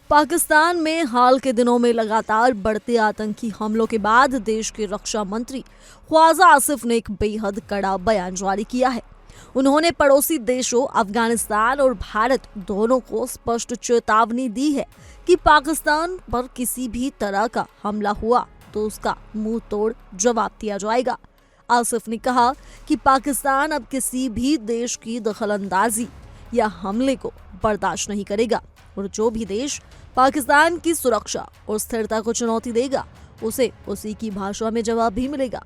पाकिस्तान में हाल के दिनों में लगातार बढ़ते आतंकी हमलों के बाद देश के रक्षा मंत्री ख्वाजा आसिफ ने एक बेहद कड़ा बयान जारी किया है। उन्होंने पड़ोसी देशों अफगानिस्तान और भारत दोनों को स्पष्ट चेतावनी दी है कि पाकिस्तान पर किसी भी तरह का हमला हुआ तो उसका मुंह तोड़ जवाब दिया जाएगा। आसिफ ने कहा कि पाकिस्तान अब किसी भी देश की दखलंदाजी या हमले को बर्दाश्त नहीं करेगा और जो भी देश पाकिस्तान की सुरक्षा और स्थिरता को चुनौती देगा उसे उसी की भाषा में जवाब भी मिलेगा।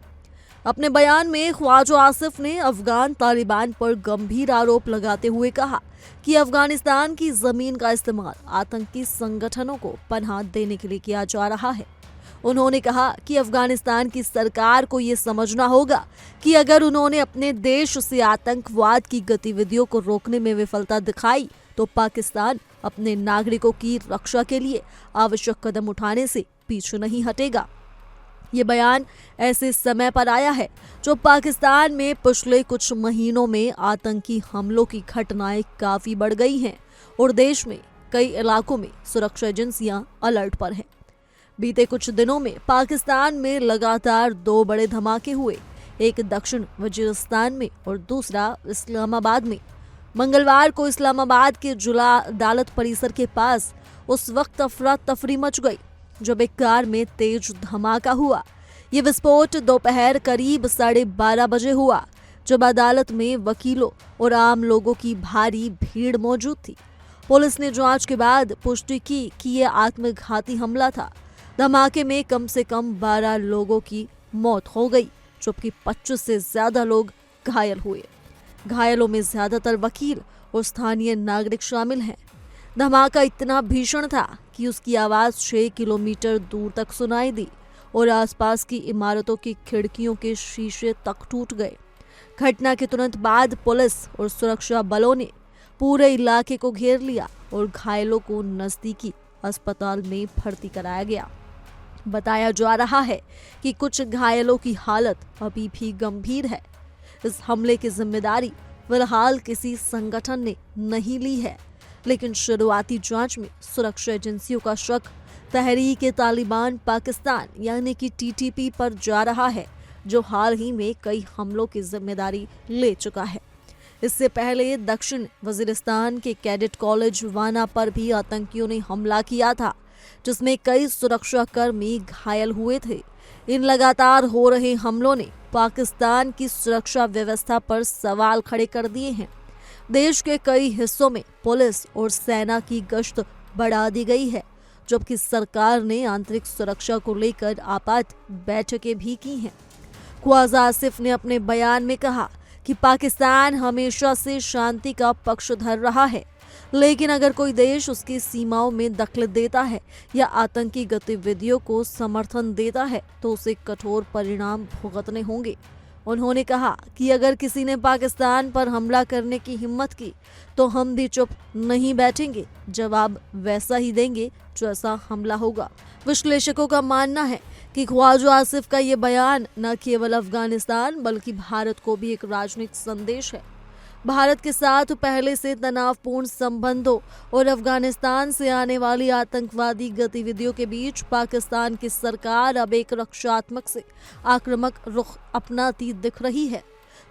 अपने बयान में ख्वाजा आसिफ ने अफगान तालिबान पर गंभीर आरोप लगाते हुए कहा कि अफगानिस्तान की जमीन का इस्तेमाल आतंकी संगठनों को पनाह देने के लिए किया जा रहा है। उन्होंने कहा कि अफगानिस्तान की सरकार को ये समझना होगा कि अगर उन्होंने अपने देश से आतंकवाद की गतिविधियों को रोकने में विफलता दिखाई तो पाकिस्तान अपने नागरिकों की रक्षा के लिए आवश्यक कदम उठाने से पीछे नहीं हटेगा। ये बयान ऐसे समय पर आया है जो पाकिस्तान में पिछले कुछ महीनों में आतंकी हमलों की घटनाएं काफी बढ़ गई हैं और देश में कई इलाकों में सुरक्षा एजेंसियां अलर्ट पर हैं। बीते कुछ दिनों में पाकिस्तान में लगातार दो बड़े धमाके हुए, एक दक्षिण वजीरिस्तान में और दूसरा इस्लामाबाद में। मंगलवार को इस्लामाबाद के जुला अदालत परिसर के पास उस वक्त अफरा तफरी मच गई जब एक कार में तेज धमाका हुआ। ये विस्फोट दोपहर करीब 12:30 बजे हुआ जब अदालत में वकीलों और आम लोगों की भारी भीड़ मौजूद थी। पुलिस ने जांच के बाद पुष्टि की कि यह आत्मघाती हमला था। धमाके में कम से कम 12 लोगों की मौत हो गई जबकि 25 से ज्यादा लोग घायल हुए। घायलों में ज्यादातर वकील और स्थानीय नागरिक शामिल हैं। धमाका इतना भीषण था कि उसकी आवाज 6 किलोमीटर दूर तक सुनाई दी और आसपास की इमारतों की खिड़कियों के शीशे तक टूट गए। घटना के तुरंत बाद पुलिस और सुरक्षा बलों ने पूरे इलाके को घेर लिया और घायलों को नजदीकी अस्पताल में भर्ती कराया गया। बताया जा रहा है कि कुछ घायलों की हालत अभी भी गंभीर है। इस हमले की जिम्मेदारी फिलहाल किसी संगठन ने नहीं ली है, लेकिन शुरुआती जांच में सुरक्षा एजेंसियों का शक तहरीक-ए-तालिबान पाकिस्तान यानी कि टीटीपी पर जा रहा है, जो हाल ही में कई हमलों की जिम्मेदारी ले चुका है। इससे पहले दक्षिण वजीरिस्तान के कैडेट कॉलेज वाना पर भी आतंकियों ने हमला किया था, जिसमें कई सुरक्षा कर्मी घायल हुए थे। इन लगातार हो रहे हमलों ने पाकिस्तान की सुरक्षा व्यवस्था पर सवाल खड़े कर दिए हैं। देश के कई हिस्सों में पुलिस और सेना की गश्त बढ़ा दी गई है, जबकि सरकार ने आंतरिक सुरक्षा को लेकर आपात बैठकें भी की हैं। ख्वाजा आसिफ ने अपने बयान में कहा कि पाकिस्तान हमेशा से शांति का पक्षधर रहा है, लेकिन अगर कोई देश उसकी सीमाओं में दखल देता है या आतंकी गतिविधियों को समर्थन देता है तो उसे कठोर परिणाम भुगतने होंगे। उन्होंने कहा कि अगर किसी ने पाकिस्तान पर हमला करने की हिम्मत की तो हम भी चुप नहीं बैठेंगे, जवाब वैसा ही देंगे जैसा हमला होगा। विश्लेषकों का मानना है कि ख्वाजा आसिफ का ये बयान न केवल अफगानिस्तान बल्कि भारत को भी एक राजनीतिक संदेश है। भारत के साथ पहले से तनावपूर्ण संबंधों और अफगानिस्तान से आने वाली आतंकवादी गतिविधियों के बीच पाकिस्तान की सरकार अब एक रक्षात्मक से आक्रामक रुख अपनाती दिख रही है।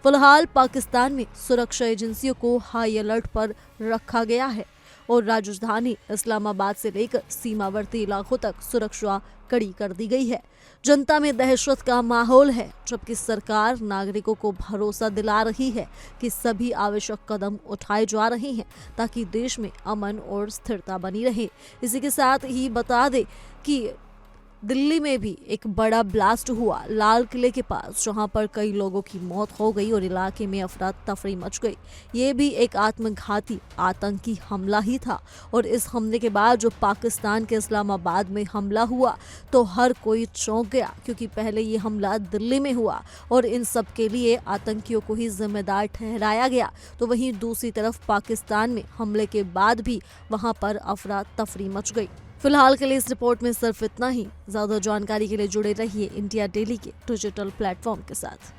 फिलहाल पाकिस्तान में सुरक्षा एजेंसियों को हाई अलर्ट पर रखा गया है और राजधानी इस्लामाबाद से लेकर सीमावर्ती इलाकों तक सुरक्षा कड़ी कर दी गई है। जनता में दहशत का माहौल है, जबकि सरकार नागरिकों को भरोसा दिला रही है कि सभी आवश्यक कदम उठाए जा रहे हैं ताकि देश में अमन और स्थिरता बनी रहे। इसी के साथ ही बता दें कि दिल्ली में भी एक बड़ा ब्लास्ट हुआ लाल किले के पास, जहां पर कई लोगों की मौत हो गई और इलाके में अफरा तफरी मच गई। ये भी एक आत्मघाती आतंकी हमला ही था और इस हमले के बाद जो पाकिस्तान के इस्लामाबाद में हमला हुआ तो हर कोई चौंक गया, क्योंकि पहले ये हमला दिल्ली में हुआ और इन सब के लिए आतंकियों को ही जिम्मेदार ठहराया गया। तो वहीं दूसरी तरफ पाकिस्तान में हमले के बाद भी वहां पर अफरा तफरी मच गई। फिलहाल के लिए इस रिपोर्ट में सिर्फ इतना ही। ज्यादा जानकारी के लिए जुड़े रहिए इंडिया डेली के डिजिटल प्लेटफॉर्म के साथ।